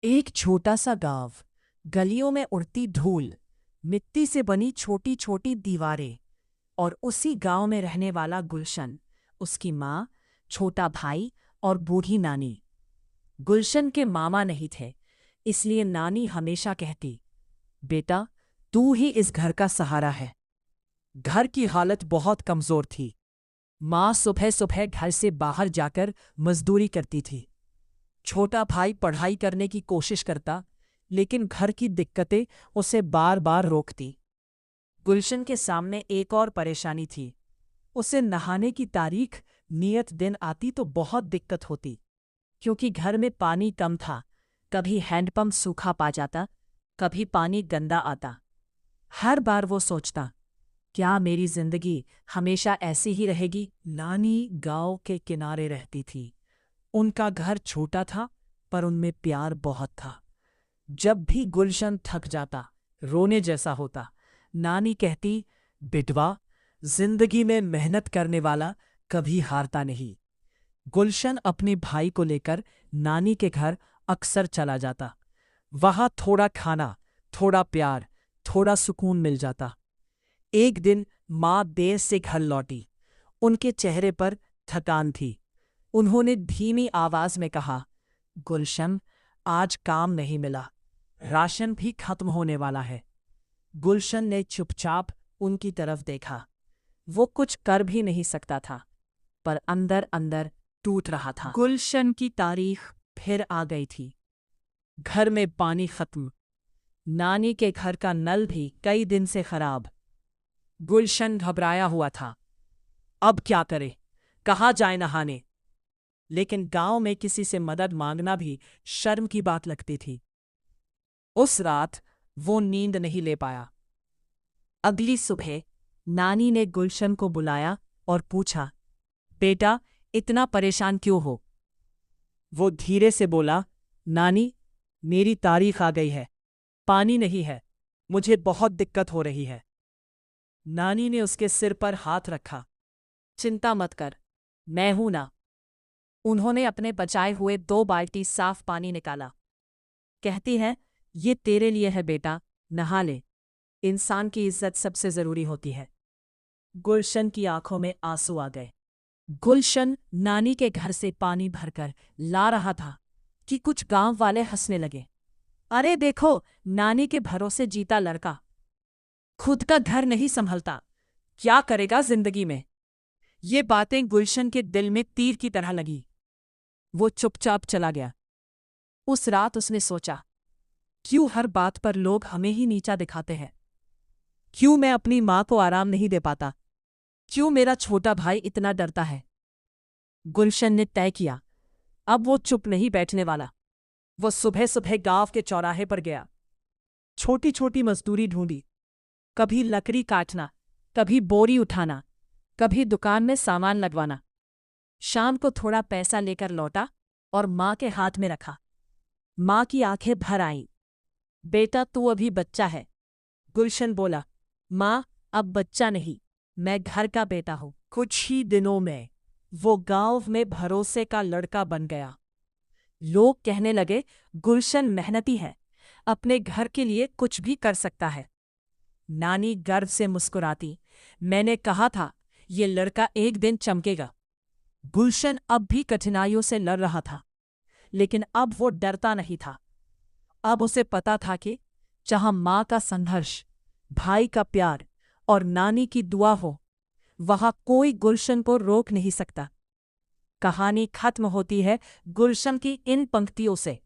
एक छोटा सा गांव, गलियों में उड़ती धूल, मिट्टी से बनी छोटी छोटी दीवारें और उसी गांव में रहने वाला गुलशन, उसकी माँ, छोटा भाई और बूढ़ी नानी। गुलशन के मामा नहीं थे, इसलिए नानी हमेशा कहती, बेटा, तू ही इस घर का सहारा है। घर की हालत बहुत कमजोर थी। माँ सुबह सुबह घर से बाहर जाकर मजदूरी करती थी। छोटा भाई पढ़ाई करने की कोशिश करता, लेकिन घर की दिक्कतें उसे बार बार रोकती। गुलशन के सामने एक और परेशानी थी। उसे नहाने की तारीख नियत दिन आती तो बहुत दिक्कत होती, क्योंकि घर में पानी कम था। कभी हैंडपंप सूखा पा जाता, कभी पानी गंदा आता। हर बार वो सोचता, क्या मेरी जिंदगी हमेशा ऐसी ही रहेगी। नानी गांव के किनारे रहती थी। उनका घर छोटा था, पर उनमें प्यार बहुत था। जब भी गुलशन थक जाता, रोने जैसा होता, नानी कहती, बिटवा, जिंदगी में मेहनत करने वाला कभी हारता नहीं। गुलशन अपने भाई को लेकर नानी के घर अक्सर चला जाता। वहां थोड़ा खाना, थोड़ा प्यार, थोड़ा सुकून मिल जाता। एक दिन माँ देर से घर लौटी। उनके चेहरे पर थकान थी। उन्होंने धीमी आवाज में कहा, गुलशन, आज काम नहीं मिला, राशन भी खत्म होने वाला है। गुलशन ने चुपचाप उनकी तरफ देखा। वो कुछ कर भी नहीं सकता था, पर अंदर अंदर टूट रहा था। गुलशन की तारीख फिर आ गई थी। घर में पानी खत्म, नानी के घर का नल भी कई दिन से खराब। गुलशन घबराया हुआ था। अब क्या करे, कहाँ जाए नहाने? लेकिन गांव में किसी से मदद मांगना भी शर्म की बात लगती थी। उस रात वो नींद नहीं ले पाया। अगली सुबह नानी ने गुलशन को बुलाया और पूछा, बेटा, इतना परेशान क्यों हो? वो धीरे से बोला, नानी, मेरी तारीख आ गई है, पानी नहीं है, मुझे बहुत दिक्कत हो रही है। नानी ने उसके सिर पर हाथ रखा। चिंता मत कर, मैं हूं ना। उन्होंने अपने बचाए हुए 2 बाल्टी साफ पानी निकाला। कहती है, ये तेरे लिए है बेटा, नहा ले। इंसान की इज्जत सबसे जरूरी होती है। गुलशन की आंखों में आंसू आ गए। गुलशन नानी के घर से पानी भरकर ला रहा था कि कुछ गांव वाले हंसने लगे। अरे देखो, नानी के भरोसे जीता लड़का, खुद का घर नहीं संभलता, क्या करेगा जिंदगी में? ये बातें गुलशन के दिल में तीर की तरह लगी। वो चुपचाप चला गया। उस रात उसने सोचा, क्यों हर बात पर लोग हमें ही नीचा दिखाते हैं? क्यों मैं अपनी माँ को आराम नहीं दे पाता? क्यों मेरा छोटा भाई इतना डरता है? गुलशन ने तय किया, अब वो चुप नहीं बैठने वाला। वो सुबह सुबह गांव के चौराहे पर गया। छोटी छोटी मजदूरी ढूंढी। कभी लकड़ी काटना, कभी बोरी उठाना, कभी दुकान में सामान लगवाना। शाम को थोड़ा पैसा लेकर लौटा और माँ के हाथ में रखा। माँ की आंखें भर आईं। बेटा, तू अभी बच्चा है। गुलशन बोला, माँ, अब बच्चा नहीं, मैं घर का बेटा हूं। कुछ ही दिनों में वो गांव में भरोसे का लड़का बन गया। लोग कहने लगे, गुलशन मेहनती है, अपने घर के लिए कुछ भी कर सकता है। नानी गर्व से मुस्कुराती, मैंने कहा था, ये लड़का एक दिन चमकेगा। गुलशन अब भी कठिनाइयों से लड़ रहा था, लेकिन अब वो डरता नहीं था। अब उसे पता था कि जहां माँ का संघर्ष, भाई का प्यार और नानी की दुआ हो, वहां कोई गुलशन को रोक नहीं सकता। कहानी खत्म होती है गुलशन की इन पंक्तियों से।